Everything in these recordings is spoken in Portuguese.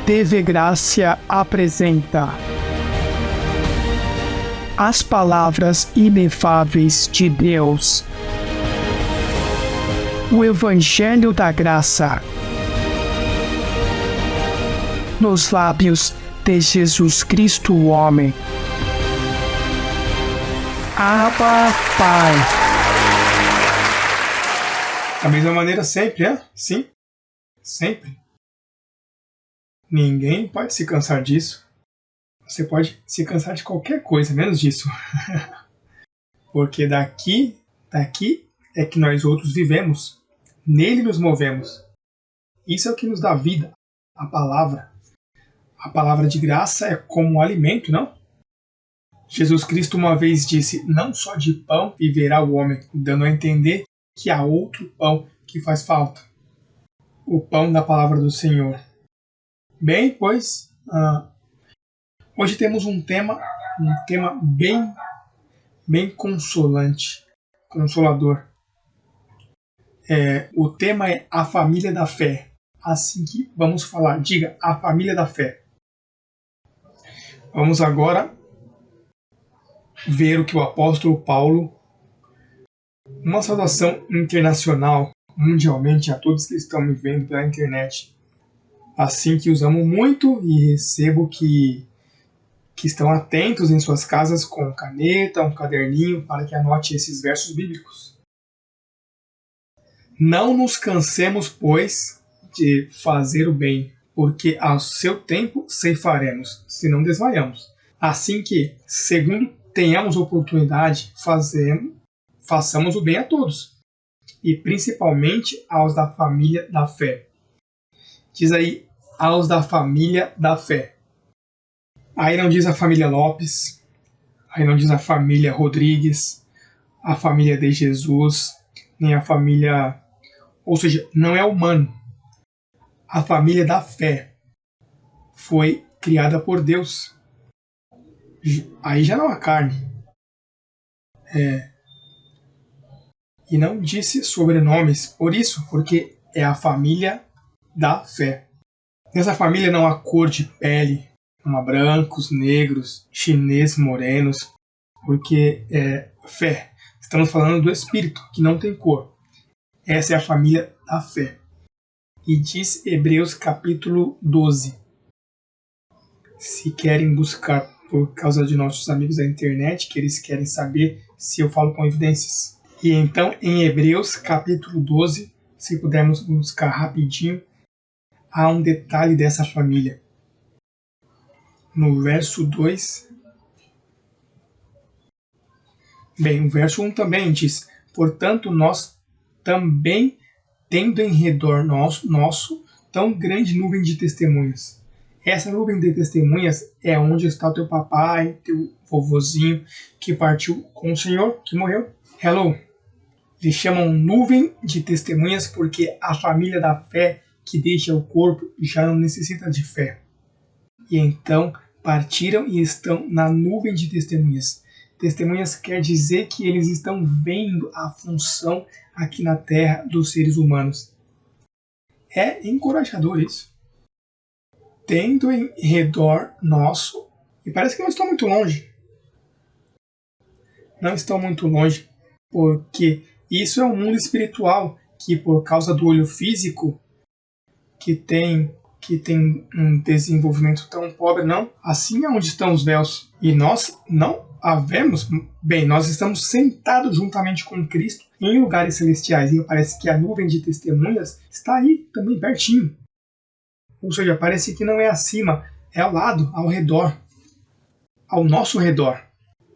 TV Grácia apresenta as palavras inefáveis de Deus. O Evangelho da Graça nos lábios de Jesus Cristo, o homem. Abba, Pai. Da mesma maneira sempre, Sim, sempre. Ninguém pode se cansar disso. Você pode se cansar de qualquer coisa, menos disso. Porque daqui é que nós outros vivemos. Nele nos movemos. Isso é o que nos dá vida. A palavra. A palavra de graça é como um alimento, não? Jesus Cristo uma vez disse, não só de pão viverá o homem, dando a entender que há outro pão que faz falta. O pão da palavra do Senhor. Bem, pois, hoje temos um tema bem consolador. O tema é a família da fé. Assim que vamos falar, diga, a família da fé. Vamos agora ver o que o apóstolo Paulo, uma saudação internacional, mundialmente, a todos que estão me vendo pela internet. Assim que os amo muito e recebo que estão atentos em suas casas com caneta, um caderninho, para que anote esses versos bíblicos. Não nos cansemos, pois, de fazer o bem, porque ao seu tempo ceifaremos, se não desmaiamos. Assim que, segundo tenhamos oportunidade, façamos o bem a todos, e principalmente aos da família da fé. Diz aí, aos da família da fé. Aí não diz a família Lopes, aí não diz a família Rodrigues, a família de Jesus, nem a família... Ou seja, não é humano. A família da fé foi criada por Deus. Aí já não há carne. E não disse sobrenomes, porque é a família da fé. Nessa família não há cor de pele, não há brancos, negros, chineses, morenos, porque é fé. Estamos falando do Espírito, que não tem cor. Essa é a família da fé. E diz Hebreus capítulo 12. Se querem buscar por causa de nossos amigos da internet, que eles querem saber se eu falo com evidências. E então, em Hebreus capítulo 12, se pudermos buscar rapidinho, há um detalhe dessa família. No verso 2, o verso 1 também diz, portanto, nós também, tendo em redor nosso tão grande nuvem de testemunhas. Essa nuvem de testemunhas é onde está o teu papai, teu vovozinho, que partiu com o Senhor, que morreu. Hello! Eles chamam nuvem de testemunhas porque a família da fé que deixa o corpo já não necessita de fé. E então partiram e estão na nuvem de testemunhas. Testemunhas quer dizer que eles estão vendo a função aqui na terra dos seres humanos. É encorajador isso. Tendo em redor nosso, e parece que não estão muito longe. Não estão muito longe, porque isso é um mundo espiritual que, por causa do olho físico, que tem um desenvolvimento tão pobre, não. Assim é onde estão os véus. E nós não havemos, nós estamos sentados juntamente com Cristo em lugares celestiais. E parece que a nuvem de testemunhas está aí também pertinho. Ou seja, parece que não é acima, é ao lado, ao redor, ao nosso redor.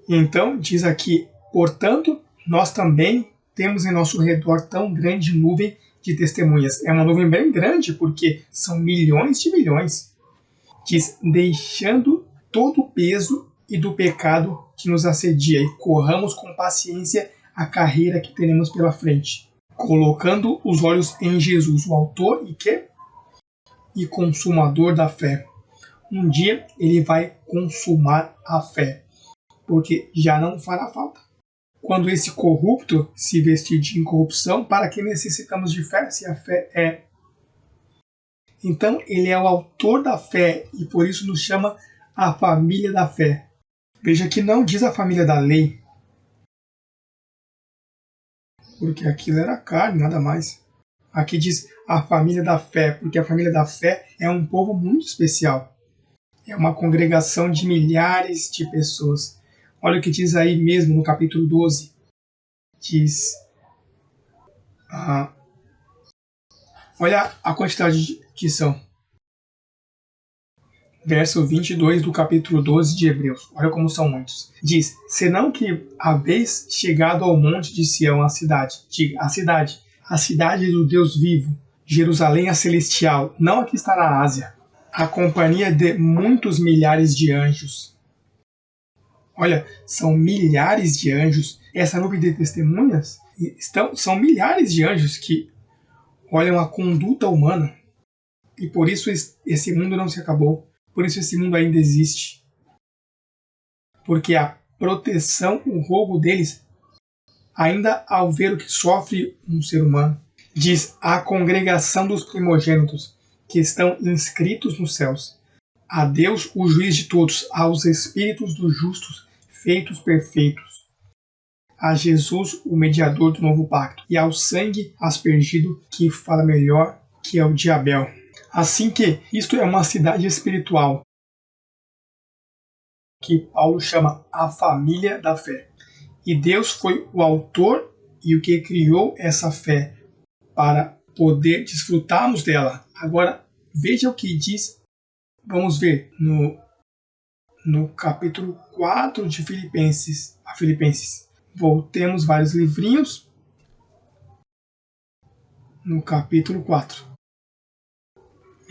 E então diz aqui, portanto, nós também temos em nosso redor tão grande nuvem de testemunhas. É uma nuvem bem grande, porque são milhões de milhões. Diz, deixando todo o peso e do pecado que nos assedia, e corramos com paciência a carreira que teremos pela frente, colocando os olhos em Jesus, o autor e consumador da fé. Um dia ele vai consumar a fé, porque já não fará falta. Quando esse corrupto se vestir de incorrupção, para que necessitamos de fé, se a fé é Então, ele é o autor da fé e por isso nos chama a família da fé. Veja que não diz a família da lei, porque aquilo era carne, nada mais. Aqui diz a família da fé, porque a família da fé é um povo muito especial. É uma congregação de milhares de pessoas. Olha o que diz aí mesmo no capítulo 12. Diz... olha a quantidade que são. Verso 22 do capítulo 12 de Hebreus. Olha como são muitos. Diz, senão que haveis chegado ao monte de Sião, a cidade. Diga, a cidade do Deus vivo, Jerusalém a celestial, não a que está na Ásia, a companhia de muitos milhares de anjos. Olha, são milhares de anjos. Essa nuvem de testemunhas são milhares de anjos que olham a conduta humana. E por isso esse mundo não se acabou. Por isso esse mundo ainda existe. Porque a proteção, o rogo deles, ainda ao ver o que sofre um ser humano, diz a congregação dos primogênitos, que estão inscritos nos céus. A Deus, o juiz de todos, aos espíritos dos justos, feitos perfeitos. A Jesus, o mediador do novo pacto, e ao sangue aspergido, que fala melhor que é o de Abel. Assim que isto é uma cidade espiritual, que Paulo chama a família da fé. E Deus foi o autor e o que criou essa fé para poder desfrutarmos dela. Agora, veja o que diz, vamos ver, no capítulo 4 de Filipenses. Voltemos vários livrinhos. No capítulo 4.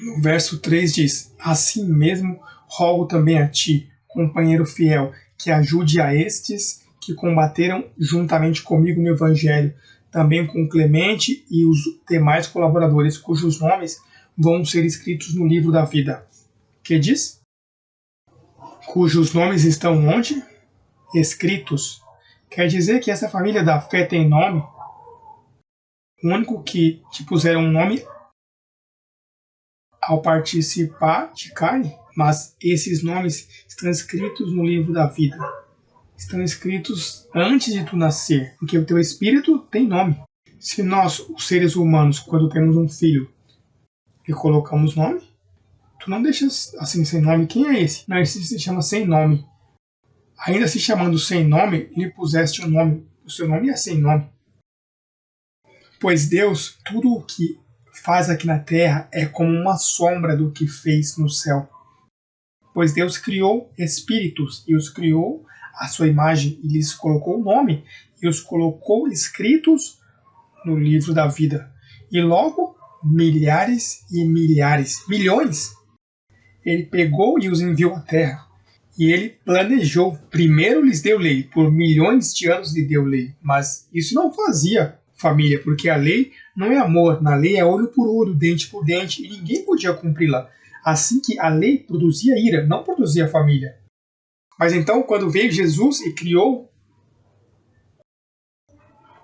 No verso 3 diz, assim mesmo rogo também a ti, companheiro fiel, que ajude a estes que combateram juntamente comigo no Evangelho, também com Clemente e os demais colaboradores, cujos nomes vão ser escritos no livro da vida. Que diz? Cujos nomes estão onde? Escritos. Quer dizer que essa família da fé tem nome? O único que te puseram um nome ao participar de carne, mas esses nomes estão escritos no livro da vida. Estão escritos antes de tu nascer, porque o teu espírito tem nome. Se nós, os seres humanos, quando temos um filho e colocamos nome, tu não deixas assim sem nome. Quem é esse? Não, esse se chama sem nome. Ainda se chamando sem nome, lhe puseste um nome. O seu nome é sem nome. Pois Deus, tudo o que faz aqui na terra é como uma sombra do que fez no céu. Pois Deus criou espíritos e os criou à sua imagem e lhes colocou o nome e os colocou escritos no livro da vida. E logo, milhares e milhares, milhões, ele pegou e os enviou à terra. E ele planejou. Primeiro lhes deu lei, por milhões de anos lhe deu lei. Mas isso não fazia família, porque a lei não é amor, na lei é olho por olho, dente por dente, e ninguém podia cumpri-la. Assim que a lei produzia ira, não produzia família. Mas então, quando veio Jesus e criou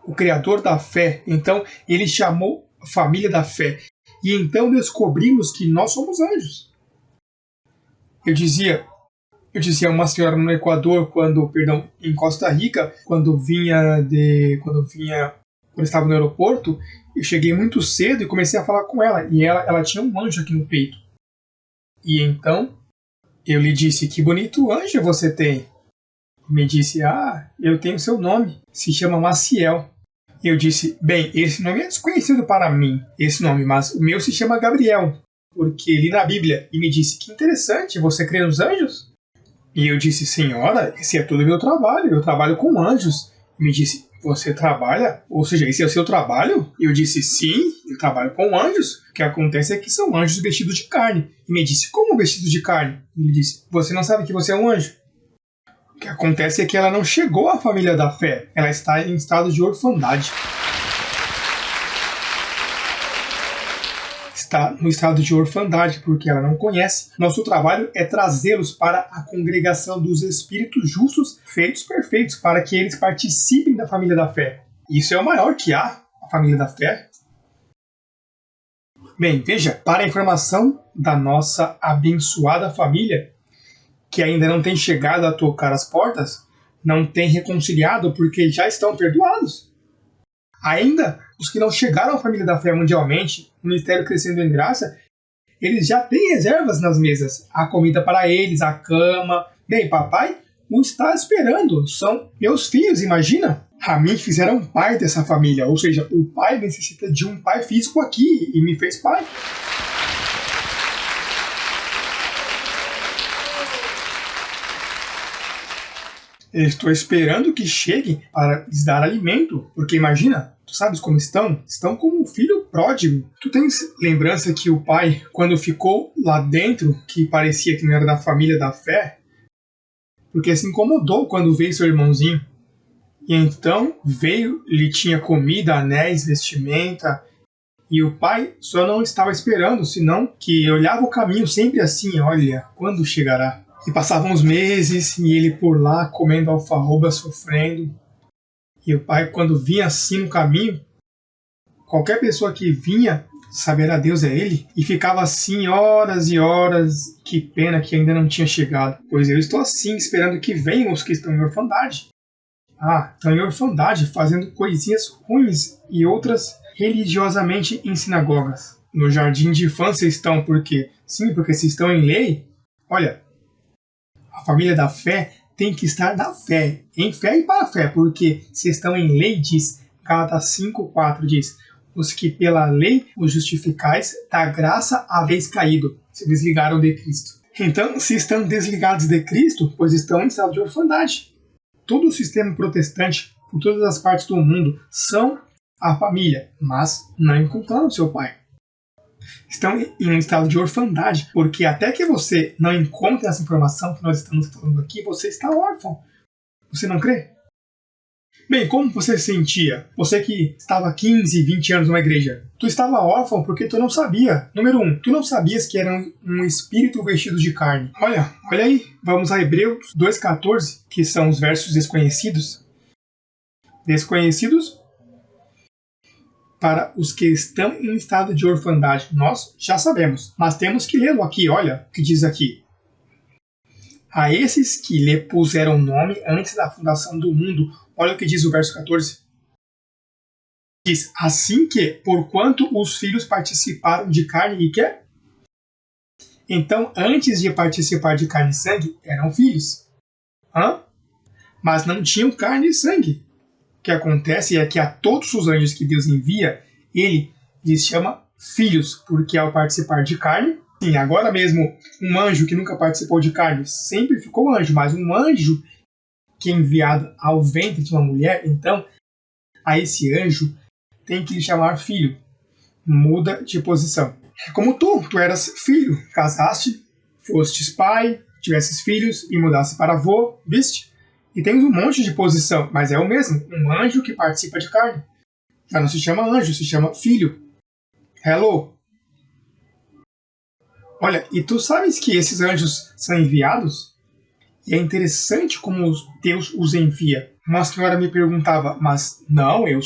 o Criador da fé, então ele chamou a família da fé. E então descobrimos que nós somos anjos. Eu dizia a uma senhora no Equador, em Costa Rica, quando estava no aeroporto, eu cheguei muito cedo e comecei a falar com ela. E ela tinha um anjo aqui no peito. E então eu lhe disse, que bonito anjo você tem. E me disse, eu tenho seu nome, se chama Maciel. Eu disse, bem, esse nome é desconhecido para mim, mas o meu se chama Gabriel, porque li na Bíblia. E me disse, que interessante, você crê nos anjos? E eu disse, senhora, esse é todo o meu trabalho, eu trabalho com anjos. E me disse, você trabalha? Ou seja, esse é o seu trabalho? E eu disse, sim, eu trabalho com anjos. O que acontece é que são anjos vestidos de carne. E me disse, como vestidos de carne? E ele disse, você não sabe que você é um anjo? O que acontece é que ela não chegou à família da fé. Ela está em estado de orfandade. Está no estado de orfandade, porque ela não conhece. Nosso trabalho é trazê-los para a congregação dos espíritos justos, feitos perfeitos, para que eles participem da família da fé. Isso é o maior que há, a família da fé. Bem, veja, para a informação da nossa abençoada família, que ainda não tem chegado a tocar as portas, não tem reconciliado porque já estão perdoados. Ainda os que não chegaram à família da fé mundialmente, o ministério crescendo em graça, eles já têm reservas nas mesas, a comida para eles, a cama. Bem, papai o está esperando, são meus filhos, imagina? A mim fizeram pai dessa família, ou seja, o pai necessita de um pai físico aqui e me fez pai. Eu estou esperando que cheguem para lhes dar alimento, porque imagina, tu sabes como estão? Estão como um filho pródigo. Tu tens lembrança que o pai, quando ficou lá dentro, que parecia que não era da família da fé, porque se incomodou quando veio seu irmãozinho. E então veio, lhe tinha comida, anéis, vestimenta, e o pai só não estava esperando, senão que olhava o caminho sempre assim, olha, quando chegará? E passavam os meses, e ele por lá comendo alfarroba, sofrendo. E o pai, quando vinha assim no caminho, qualquer pessoa que vinha, saberá Deus é ele, e ficava assim horas e horas, que pena que ainda não tinha chegado, pois eu estou assim, esperando que venham os que estão em orfandade. Ah, estão em orfandade, fazendo coisinhas ruins e outras religiosamente em sinagogas. No jardim de infância estão, porque sim, porque se estão em lei, olha, a família da fé tem que estar na fé, em fé e para a fé, porque se estão em lei, diz Gálatas 5:4, diz, os que pela lei os justificais, da graça haveis caído, se desligaram de Cristo. Então, se estão desligados de Cristo, pois estão em estado de orfandade. Todo o sistema protestante, por todas as partes do mundo, são a família, mas não encontraram seu pai. Estão em um estado de orfandade, porque até que você não encontre essa informação que nós estamos falando aqui, você está órfão. Você não crê? Bem, como você se sentia? Você que estava 15, 20 anos numa igreja. Tu estava órfão porque tu não sabia. Número 1, tu não sabias que era um espírito vestido de carne. Olha aí, vamos a Hebreus 2:14, que são os versos desconhecidos. Desconhecidos para os que estão em estado de orfandade. Nós já sabemos, mas temos que lê-lo aqui, olha o que diz aqui. A esses que lhe puseram nome antes da fundação do mundo, olha o que diz o verso 14. Diz, assim que, porquanto os filhos participaram de carne e quê? Então, antes de participar de carne e sangue, eram filhos. Mas não tinham carne e sangue. O que acontece é que a todos os anjos que Deus envia, ele lhes chama filhos, porque ao participar de carne, sim, agora mesmo um anjo que nunca participou de carne sempre ficou anjo, mas um anjo que é enviado ao ventre de uma mulher, então a esse anjo tem que lhe chamar filho. Muda de posição. Como tu eras filho, casaste, fostes pai, tivesses filhos e mudasse para avô, viste? E temos um monte de posição, mas é o mesmo, um anjo que participa de carne. Já não se chama anjo, se chama filho. Hello? Olha, e tu sabes que esses anjos são enviados? E é interessante como Deus os envia. Uma senhora me perguntava, mas não, eu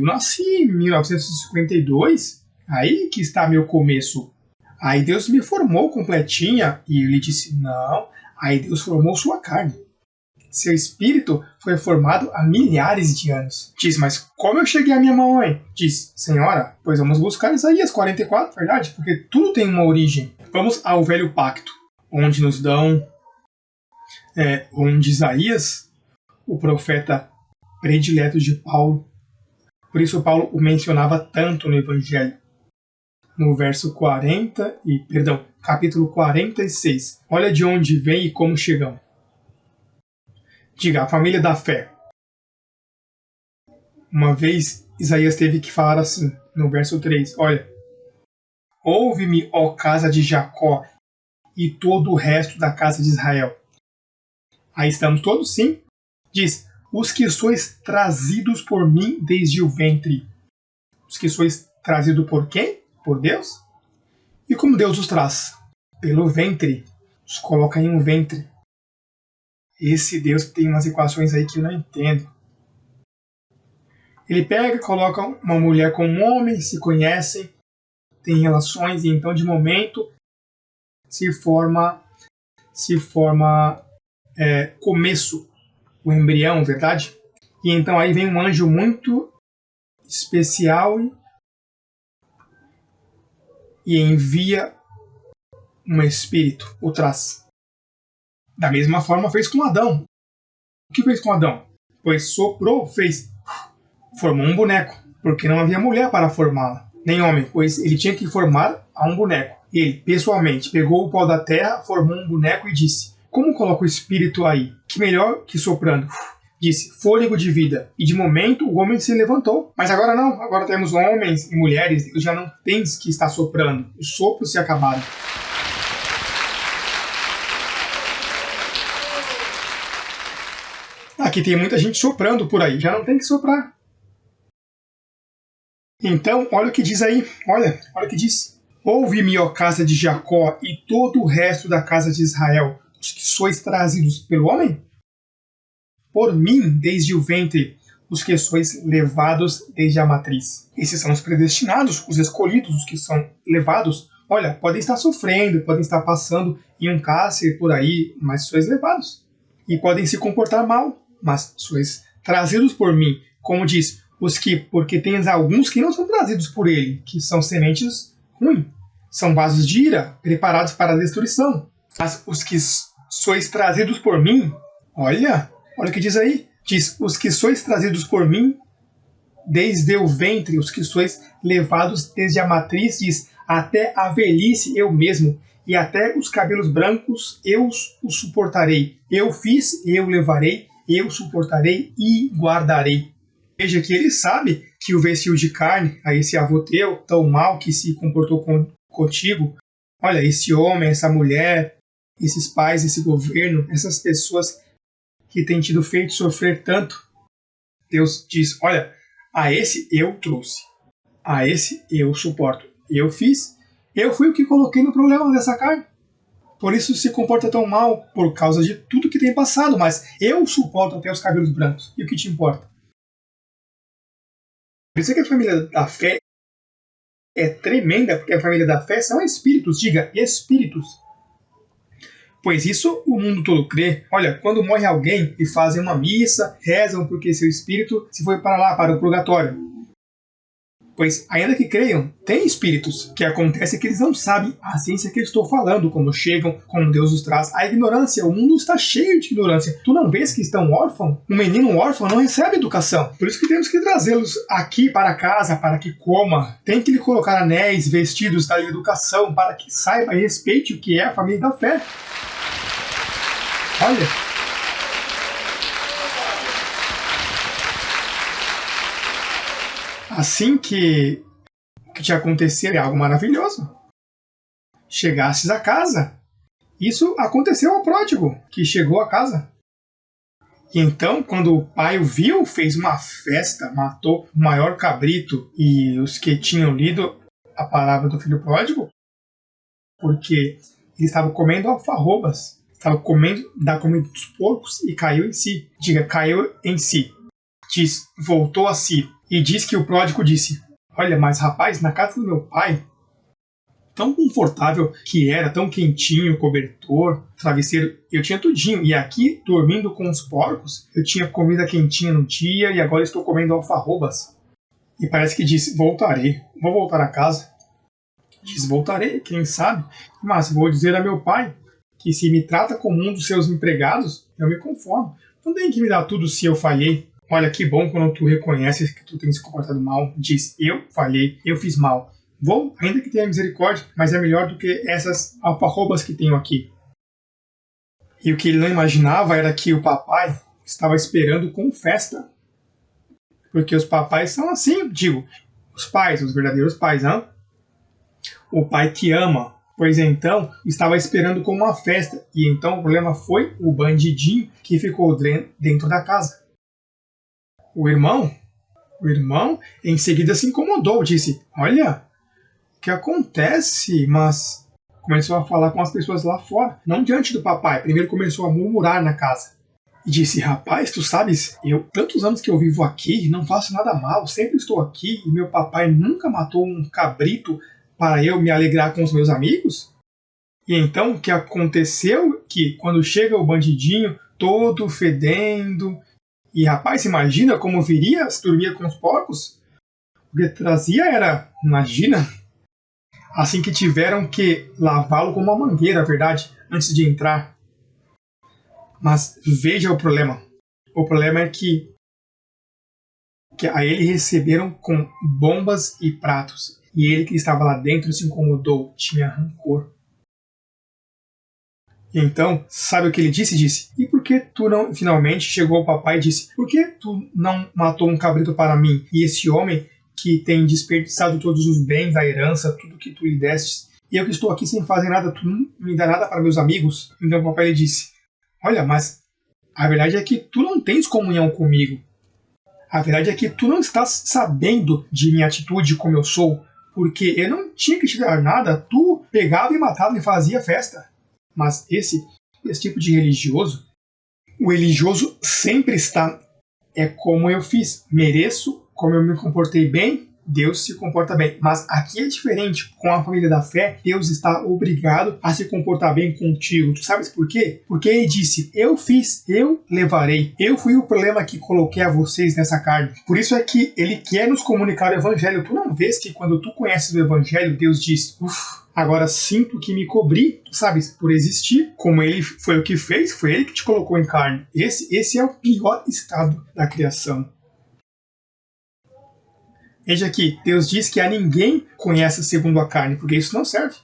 nasci em 1952, aí que está meu começo. Aí Deus me formou completinha, e ele disse, não, aí Deus formou sua carne. Seu espírito foi formado há milhares de anos. Diz, mas como eu cheguei à minha mamãe? Diz, senhora, pois vamos buscar Isaías 44, verdade? Porque tudo tem uma origem. Vamos ao Velho Pacto, onde nos dão... onde Isaías, o profeta predileto de Paulo, por isso Paulo o mencionava tanto no Evangelho. No verso capítulo 46. Olha de onde vem e como chegamos. Diga, a família da fé. Uma vez Isaías teve que falar assim, no verso 3, olha. Ouve-me, ó casa de Jacó, e todo o resto da casa de Israel. Aí estamos todos, sim. Diz, os que sois trazidos por mim desde o ventre. Os que sois trazidos por quem? Por Deus? E como Deus os traz? Pelo ventre. Os coloca em um ventre. Esse Deus tem umas equações aí que eu não entendo. Ele pega, coloca uma mulher com um homem, se conhecem, tem relações, e então de momento se forma começo, o embrião, verdade? E então aí vem um anjo muito especial e envia um espírito, o traz. Da mesma forma fez com Adão. O que fez com Adão? Pois soprou, formou um boneco, porque não havia mulher para formá-la, nem homem, pois ele tinha que formar a um boneco. Ele, pessoalmente, pegou o pó da terra, formou um boneco e disse: como coloca o espírito aí? Que melhor que soprando? Disse: fôlego de vida. E de momento o homem se levantou. Mas agora não, agora temos homens e mulheres, Deus já não tem que estar soprando. Os sopros se acabaram. Aqui tem muita gente soprando por aí, já não tem que soprar. Então, olha o que diz aí, olha o que diz. Ouve-me, ó casa de Jacó, e todo o resto da casa de Israel, os que sois trazidos pelo homem? Por mim, desde o ventre, os que sois levados desde a matriz. Esses são os predestinados, os escolhidos, os que são levados. Olha, podem estar sofrendo, podem estar passando em um cárcere por aí, mas sois levados. E podem se comportar mal, mas sois trazidos por mim. Como diz, porque tens alguns que não são trazidos por ele, que são sementes ruins. São vasos de ira, preparados para a destruição. Mas os que sois trazidos por mim, olha o que diz aí. Diz, os que sois trazidos por mim, desde o ventre, os que sois levados desde a matriz, diz, até a velhice eu mesmo, e até os cabelos brancos eu os suportarei. Eu fiz, eu levarei, eu suportarei e guardarei. Veja que ele sabe que o vestiu de carne a esse avô teu, tão mal que se comportou contigo. Olha, esse homem, essa mulher, esses pais, esse governo, essas pessoas que têm tido feito sofrer tanto. Deus diz, olha, a esse eu trouxe, a esse eu suporto. Eu fiz, eu fui o que coloquei no problema dessa carne. Por isso se comporta tão mal, por causa de tudo que tem passado, mas eu suporto até os cabelos brancos. E o que te importa? Por isso é que a família da fé é tremenda, porque a família da fé são espíritos, diga, espíritos. Pois isso o mundo todo crê. Olha, quando morre alguém e fazem uma missa, rezam porque seu espírito se foi para lá, para o purgatório. Pois, ainda que creiam, tem espíritos. O que acontece é que eles não sabem a ciência que eu estou falando, como chegam, como Deus os traz. A ignorância, o mundo está cheio de ignorância. Tu não vês que estão órfãos? Um menino órfão não recebe educação. Por isso que temos que trazê-los aqui para casa, para que coma. Tem que lhe colocar anéis, vestidos da educação, para que saiba e respeite o que é a família da fé. Olha. Assim que o que te acontecer é algo maravilhoso. Chegastes a casa. Isso aconteceu ao pródigo, que chegou a casa. E então, quando o pai o viu, fez uma festa, matou o maior cabrito e os que tinham lido a palavra do filho pródigo, porque ele estava comendo alfarrobas, estava comendo da comida dos porcos e caiu em si. Diga, caiu em si. Diz, voltou a si. E diz que o pródigo disse, olha, mas rapaz, na casa do meu pai, tão confortável que era, tão quentinho, cobertor, travesseiro, eu tinha tudinho. E aqui, dormindo com os porcos, eu tinha comida quentinha no dia e agora estou comendo alfarrobas. E parece que diz, voltarei, vou voltar a casa. Diz, voltarei, quem sabe, mas vou dizer a meu pai que se me trata como um dos seus empregados, eu me conformo. Não tem que me dar tudo se eu falhei. Olha, que bom quando tu reconheces que tu tem se comportado mal. Diz, eu falhei, eu fiz mal. Vou, ainda que tenha misericórdia, mas é melhor do que essas alfarrobas que tenho aqui. E o que ele não imaginava era que o papai estava esperando com festa. Porque os papais são assim, digo, os pais, os verdadeiros pais, não? O pai que ama. Pois então, estava esperando com uma festa. E então o problema foi o bandidinho que ficou dentro da casa. O irmão em seguida se incomodou, disse, olha, o que acontece? Mas começou a falar com as pessoas lá fora, não diante do papai. Primeiro começou a murmurar na casa. E disse, rapaz, tu sabes, eu tantos anos que eu vivo aqui, não faço nada mal, sempre estou aqui, e meu papai nunca matou um cabrito para eu me alegrar com os meus amigos? E então o que aconteceu? Que quando chega o bandidinho, todo fedendo, e rapaz, imagina como viria se dormia com os porcos? O que trazia era, imagina, assim que tiveram que lavá-lo com uma mangueira, verdade, antes de entrar. Mas veja o problema. O problema é que a ele receberam com bombas e pratos. E ele que estava lá dentro se incomodou, tinha rancor. Então, sabe o que ele disse? Disse, e por que tu não, finalmente, chegou ao papai e disse, por que tu não matou um cabrito para mim? E esse homem que tem desperdiçado todos os bens da herança, tudo que tu lhe deste, e eu que estou aqui sem fazer nada, tu não me dá nada para meus amigos? Então o papai lhe disse, olha, mas a verdade é que tu não tens comunhão comigo. A verdade é que tu não estás sabendo de minha atitude como eu sou, porque eu não tinha que te dar nada, tu pegava e matava e fazia festa. Mas esse tipo de religioso, o religioso sempre está, é como eu fiz, mereço, como eu me comportei bem, Deus se comporta bem. Mas aqui é diferente, com a família da fé, Deus está obrigado a se comportar bem contigo. Tu sabes por quê? Porque ele disse, eu fiz, eu levarei. Eu fui o problema que coloquei a vocês nessa carne. Por isso é que ele quer nos comunicar o evangelho. Tu não vês que quando tu conheces o evangelho, Deus diz, agora sinto que me cobri, sabes, por existir, como ele foi o que fez, foi ele que te colocou em carne. Esse é o pior estado da criação. Veja aqui, Deus diz que a ninguém conhece segundo a carne, porque isso não serve.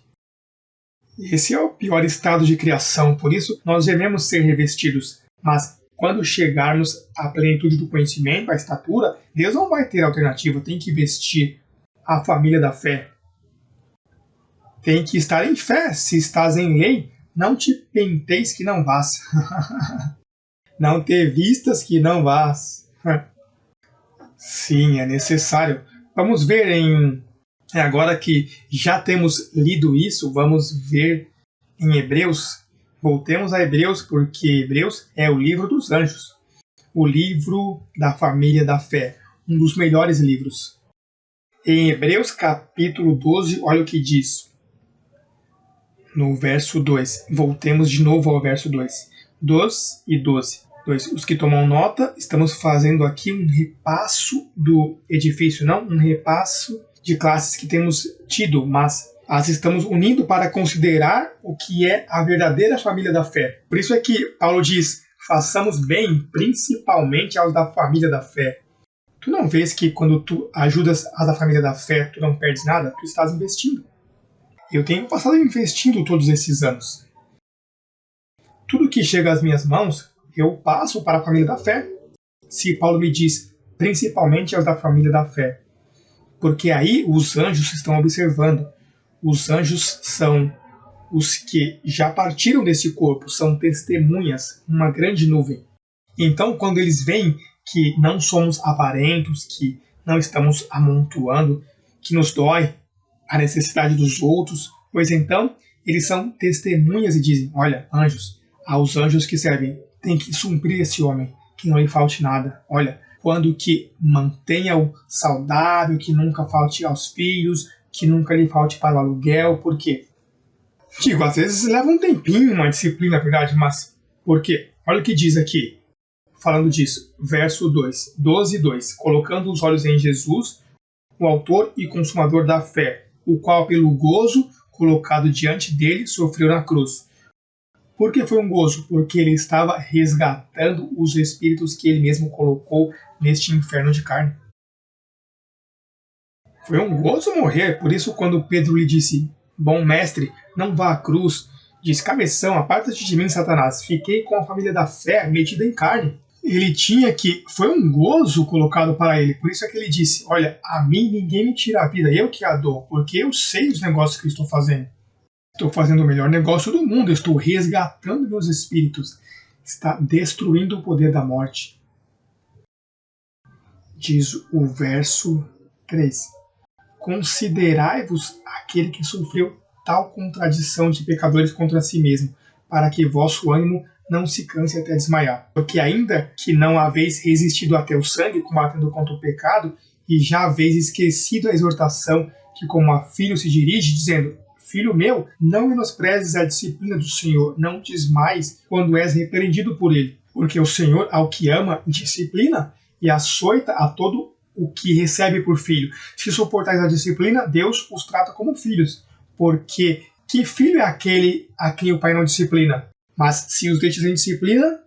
Esse é o pior estado de criação, por isso nós devemos ser revestidos. Mas quando chegarmos à plenitude do conhecimento, à estatura, Deus não vai ter alternativa, tem que vestir a família da fé. Tem que estar em fé, se estás em lei, não te penteis que não vás. Não te vistas que não vás. Sim, é necessário. Vamos ver agora que já temos lido isso, vamos ver em Hebreus. Voltemos a Hebreus, porque Hebreus é o livro dos anjos. O livro da família da fé. Um dos melhores livros. Em Hebreus capítulo 12, olha o que diz. No verso 2. Voltemos de novo ao verso 2. 2 e 12. Os que tomam nota, estamos fazendo aqui um repasso do edifício, não um repasso de classes que temos tido, mas as estamos unindo para considerar o que é a verdadeira família da fé. Por isso é que Paulo diz, façamos bem principalmente aos da família da fé. Tu não vês que quando tu ajudas a da família da fé, tu não perdes nada? Tu estás investindo. Eu tenho passado investindo todos esses anos. Tudo que chega às minhas mãos, eu passo para a família da fé. Se Paulo me diz, principalmente aos da família da fé. Porque aí os anjos estão observando. Os anjos são os que já partiram desse corpo, são testemunhas, uma grande nuvem. Então, quando eles veem que não somos avarentos, que não estamos amontoando, que nos dói a necessidade dos outros, pois então eles são testemunhas e dizem, olha, anjos, aos anjos que servem, tem que suprir esse homem, que não lhe falte nada. Olha, quando que mantenha-o saudável, que nunca falte aos filhos, que nunca lhe falte para o aluguel, por quê? Digo, às vezes leva um tempinho, uma disciplina, na verdade, mas por quê? Olha o que diz aqui, falando disso, verso 2, 12 e 2, colocando os olhos em Jesus, o autor e consumador da fé, o qual pelo gozo colocado diante dele sofreu na cruz. Por que foi um gozo? Porque ele estava resgatando os espíritos que ele mesmo colocou neste inferno de carne. Foi um gozo morrer, por isso quando Pedro lhe disse, bom mestre, não vá à cruz, diz, cabeção, aparta-te de mim, Satanás, fiquei com a família da fé metida em carne. Ele tinha que, foi um gozo colocado para ele, por isso é que ele disse, olha, a mim ninguém me tira a vida, eu que a dou, porque eu sei os negócios que eu estou fazendo. Estou fazendo o melhor negócio do mundo, estou resgatando meus espíritos. Está destruindo o poder da morte. Diz o verso 3. Considerai-vos aquele que sofreu tal contradição de pecadores contra si mesmo, para que vosso ânimo não se canse até desmaiar. Porque ainda que não haveis resistido até o sangue, combatendo contra o pecado, e já haveis esquecido a exortação que como a filho se dirige, dizendo: Filho meu, não menosprezes a disciplina do Senhor, não desmaies quando és repreendido por ele, porque o Senhor, ao que ama, disciplina e açoita a todo o que recebe por filho. Se suportais a disciplina, Deus os trata como filhos, porque que filho é aquele a quem o pai não disciplina? Mas se os deixas em disciplina,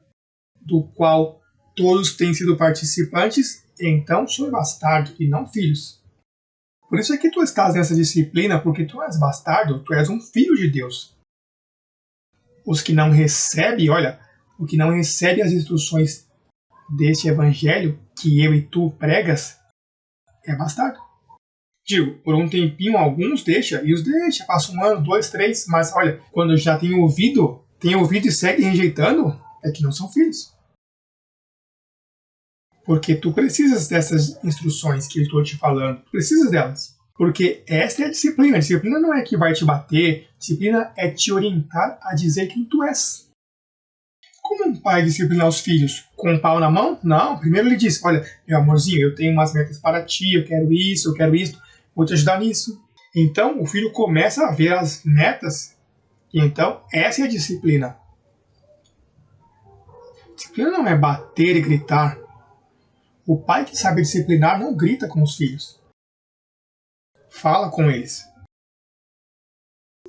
do qual todos têm sido participantes, então sois bastardo e não filhos. Por isso é que tu estás nessa disciplina, porque tu és bastardo, tu és um filho de Deus. Os que não recebem, olha, o que não recebe as instruções deste evangelho que eu e tu pregas, é bastardo. Digo, por um tempinho alguns deixa, e os deixa, passa 1 ano, 2, 3, mas olha, quando já tem ouvido e segue rejeitando, é que não são filhos. Porque tu precisas dessas instruções que eu estou te falando. Tu precisas delas. Porque esta é a disciplina. A disciplina não é que vai te bater. A disciplina é te orientar a dizer quem tu és. Como um pai disciplina os filhos? Com um pau na mão? Não. Primeiro ele diz: olha, meu amorzinho, eu tenho umas metas para ti, eu quero isso, vou te ajudar nisso. Então o filho começa a ver as metas. E então essa é a disciplina. Disciplina não é bater e gritar. O pai que sabe disciplinar não grita com os filhos. Fala com eles.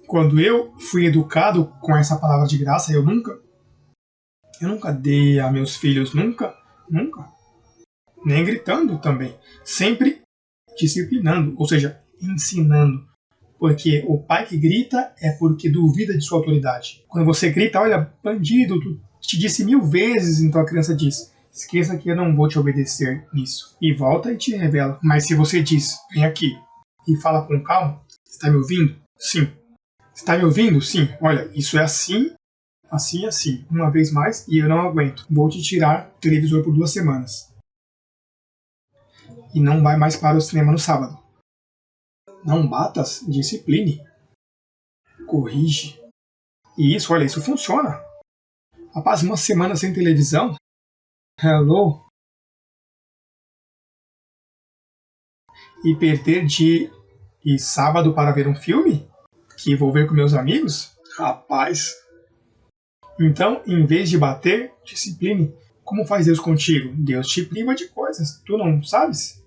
Quando eu fui educado com essa palavra de graça, eu nunca dei a meus filhos, nunca. Nem gritando também. Sempre disciplinando, ou seja, ensinando. Porque o pai que grita é porque duvida de sua autoridade. Quando você grita: olha, bandido, tu te disse 1000 vezes, então a criança diz: esqueça que eu não vou te obedecer nisso. E volta e te revela. Mas se você diz: vem aqui, e fala com calma: está me ouvindo? Sim. Está me ouvindo? Sim. Olha, isso é assim, assim, assim. Uma vez mais e eu não aguento. Vou te tirar o televisor por 2 semanas. E não vai mais para o cinema no sábado. Não batas, discipline. Corrige. E isso, olha, isso funciona. Rapaz, 1 semana sem televisão? Hello? E perder dia e sábado para ver um filme? Que vou ver com meus amigos? Rapaz. Então, em vez de bater, discipline. Como faz Deus contigo? Deus te priva de coisas. Tu não sabes?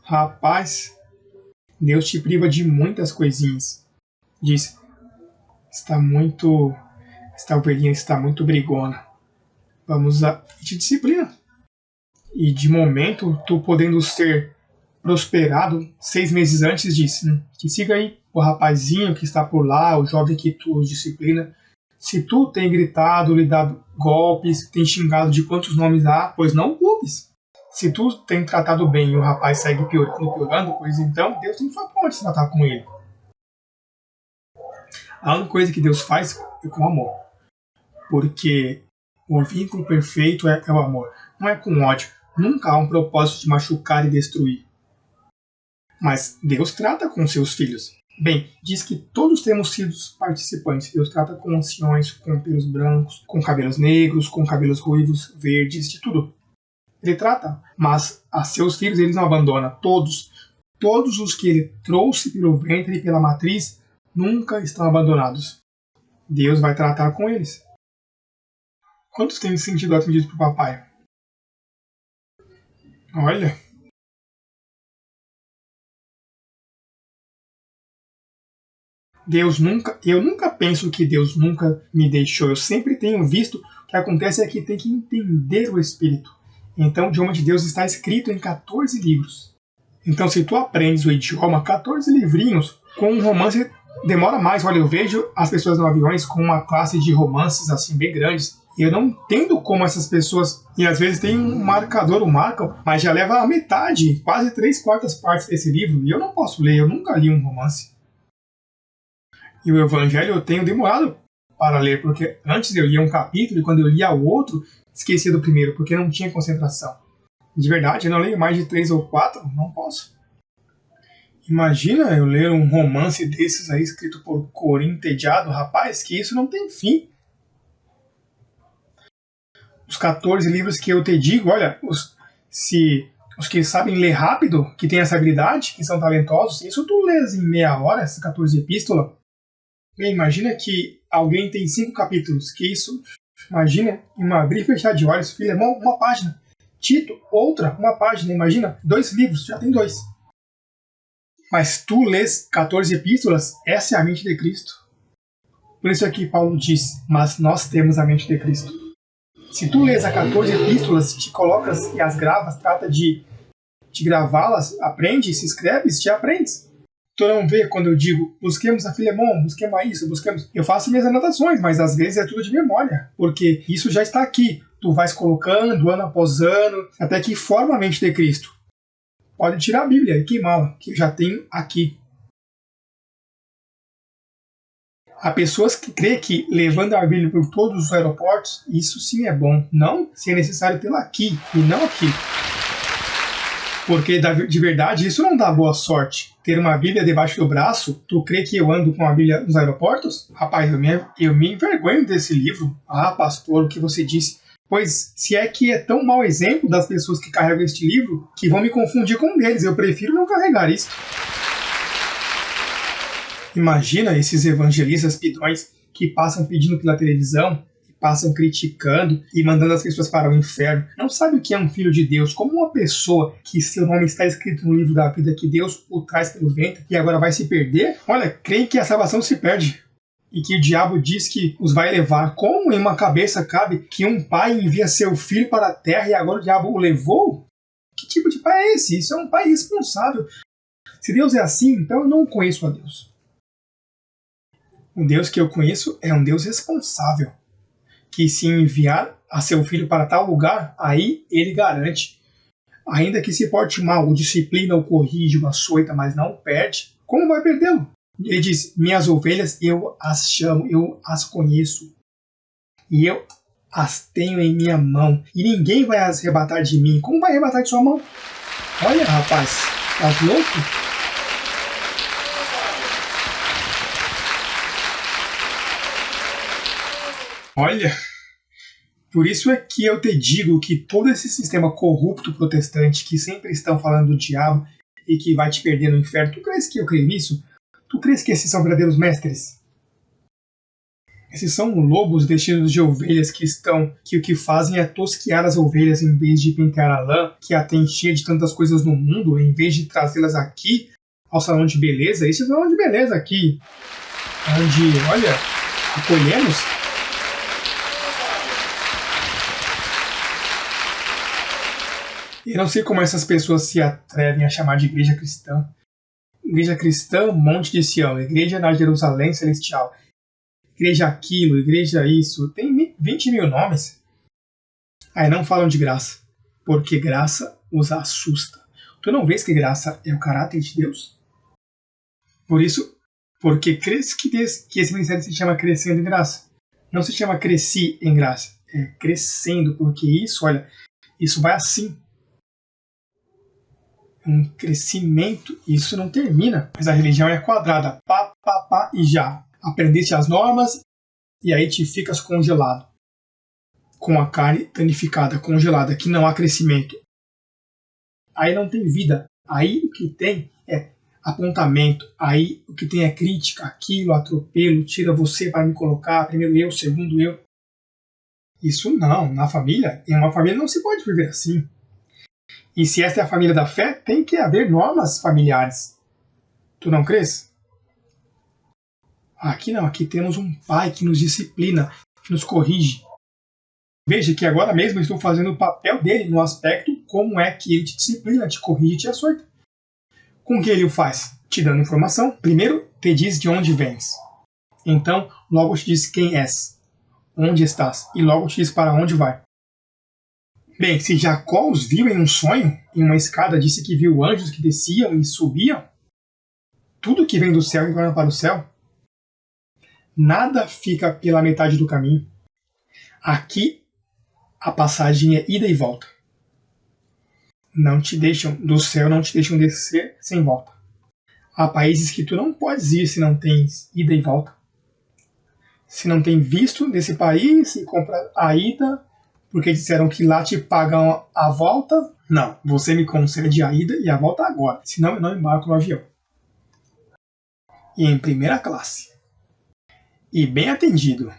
Rapaz. Deus te priva de muitas coisinhas. Diz: esta ovelhinha está muito brigona. Vamos a te disciplina. E de momento, tu podendo ser prosperado 6 meses antes disso, né? Que siga aí o rapazinho que está por lá, o jovem que tu disciplina. Se tu tem gritado, lhe dado golpes, tem xingado de quantos nomes há, pois não culpes. Se tu tem tratado bem e o rapaz segue piorando, pois então Deus tem forma de se tratar com ele. A única coisa que Deus faz é com amor. Porque o vínculo perfeito é o amor. Não é com ódio. Nunca há um propósito de machucar e destruir. Mas Deus trata com seus filhos. Bem, diz que todos temos sido participantes. Deus trata com anciões, com pelos brancos, com cabelos negros, com cabelos ruivos, verdes, de tudo. Ele trata, mas a seus filhos ele não abandona. Todos os que ele trouxe pelo ventre e pela matriz nunca estão abandonados. Deus vai tratar com eles. Quantos têm sentido atendido por papai? Olha. Eu nunca penso que Deus nunca me deixou. Eu sempre tenho visto. O que acontece é que tem que entender o Espírito. Então o idioma de Deus está escrito em 14 livros. Então se tu aprendes o idioma, 14 livrinhos, com um romance demora mais. Olha, eu vejo as pessoas no aviões com uma classe de romances assim bem grandes. E eu não entendo como essas pessoas, e às vezes tem um marcador, marcam, mas já leva a metade, quase 3/4 partes desse livro. E eu não posso ler, eu nunca li um romance. E o Evangelho eu tenho demorado para ler, porque antes eu lia um capítulo e quando eu lia o outro, esquecia do primeiro, porque não tinha concentração. De verdade, eu não leio mais de 3 ou 4, não posso. Imagina eu ler um romance desses aí escrito por Corinne entediado, rapaz, que isso não tem fim. Os 14 livros que eu te digo, olha, se Os que sabem ler rápido, que têm essa habilidade, que são talentosos, isso tu lês em meia hora, essas 14 epístolas. Bem, imagina que alguém tem 5 capítulos, que isso, imagina, em um abrir e fechar de olhos, Filemão, uma página. Tito, outra, uma página, imagina, 2 livros, já tem 2. Mas tu lês 14 epístolas, essa é a mente de Cristo. Por isso aqui Paulo diz, mas nós temos a mente de Cristo. Se tu lês a 14 epístolas, te colocas e as gravas, trata de gravá-las, aprende, se escreves, te aprendes. Tu não vê quando eu digo, busquemos a Filemão, busquemos a isso, busquemos... Eu faço minhas anotações, mas às vezes é tudo de memória, porque isso já está aqui. Tu vais colocando, ano após ano, até que forma a mente de Cristo. Pode tirar a Bíblia e queimá-la, que eu já tenho aqui. Há pessoas que creem que levando a Bíblia por todos os aeroportos, isso sim é bom. Não, se é necessário tê-la aqui e não aqui. Porque de verdade isso não dá boa sorte. Ter uma Bíblia debaixo do braço, tu crê que eu ando com a Bíblia nos aeroportos? Rapaz, eu me envergonho desse livro. Ah, pastor, o que você disse? Pois, se é que é tão mau exemplo das pessoas que carregam este livro, que vão me confundir com um deles. Eu prefiro não carregar isso. Imagina esses evangelistas pidões que passam pedindo pela televisão, que passam criticando e mandando as pessoas para o inferno. Não sabe o que é um filho de Deus, como uma pessoa que seu nome está escrito no livro da vida, que Deus o traz pelo ventre e agora vai se perder. Olha, creem que a salvação se perde e que o diabo diz que os vai levar. Como em uma cabeça cabe que um pai envia seu filho para a terra e agora o diabo o levou? Que tipo de pai é esse? Isso é um pai irresponsável. Se Deus é assim, então eu não conheço a Deus. O Deus que eu conheço é um Deus responsável, que se enviar a seu filho para tal lugar, aí ele garante. Ainda que se porte mal, o disciplina, o corrige, o açoita, mas não perde, como vai perdê-lo? Ele diz, minhas ovelhas eu as chamo, eu as conheço, e eu as tenho em minha mão, e ninguém vai as arrebatar de mim. Como vai arrebatar de sua mão? Olha, rapaz, tá louco? Olha, por isso é que eu te digo que todo esse sistema corrupto protestante que sempre estão falando do diabo e que vai te perder no inferno, tu crês que eu creio nisso? Tu crês que esses são verdadeiros mestres? Esses são lobos vestidos de ovelhas que o que fazem é tosquiar as ovelhas em vez de pentear a lã, que a tem cheia de tantas coisas no mundo, em vez de trazê-las aqui ao salão de beleza. Esse é o salão de beleza aqui, onde, olha, acolhemos. Eu não sei como essas pessoas se atrevem a chamar de igreja cristã. Igreja cristã, Monte de Sião. Igreja na Jerusalém Celestial. Igreja aquilo, igreja isso. Tem 20 mil nomes. Aí não falam de graça. Porque graça os assusta. Tu não vês que graça é o caráter de Deus? Por isso, porque crês que esse ministério se chama Crescendo em Graça. Não se chama Cresci em Graça. É crescendo, porque isso, olha, isso vai assim. Um crescimento, isso não termina. Mas a religião é quadrada, pá, pá, pá e já. Aprendeste as normas e aí te ficas congelado. Com a carne danificada, congelada, que não há crescimento. Aí não tem vida. Aí o que tem é apontamento. Aí o que tem é crítica, aquilo, atropelo, tira você para me colocar, primeiro eu, segundo eu. Isso não, na família, em uma família não se pode viver assim. E se esta é a família da fé, tem que haver normas familiares. Tu não crês? Aqui não, aqui temos um pai que nos disciplina, que nos corrige. Veja que agora mesmo eu estou fazendo o papel dele no aspecto como é que ele te disciplina, te corrige e te açoita. Com que ele o faz? Te dando informação. Primeiro, te diz de onde vens. Então, logo te diz quem és, onde estás, e logo te diz para onde vai. Bem, se Jacó os viu em um sonho, em uma escada, disse que viu anjos que desciam e subiam, tudo que vem do céu retorna para o céu. Nada fica pela metade do caminho. Aqui, a passagem é ida e volta. Não te deixam, do céu não te deixam descer sem volta. Há países que tu não podes ir se não tens ida e volta. Se não tem visto nesse país e compra a ida, porque disseram que lá te pagam a volta, Não, você me concede a ida e a volta agora, senão eu não embarco no avião. E em primeira classe. E bem atendido.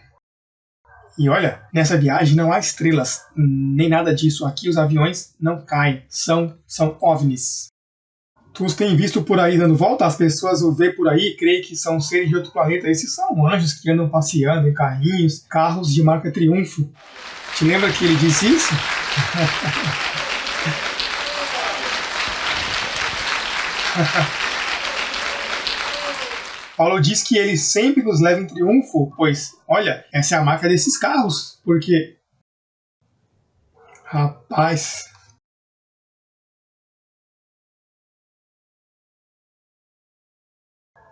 E olha, nessa viagem não há estrelas, nem nada disso. Aqui os aviões não caem, são OVNIs. Tu os tem visto por aí dando volta? As pessoas o vê por aí e creem que são seres de outro planeta. Esses são anjos que andam passeando em carrinhos, carros de marca Triunfo. Te lembra que ele disse isso? Paulo diz que ele sempre nos leva em triunfo, pois, olha, essa é a marca desses carros, porque... Rapaz...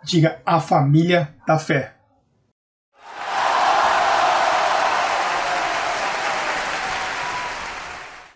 Diga a família da fé.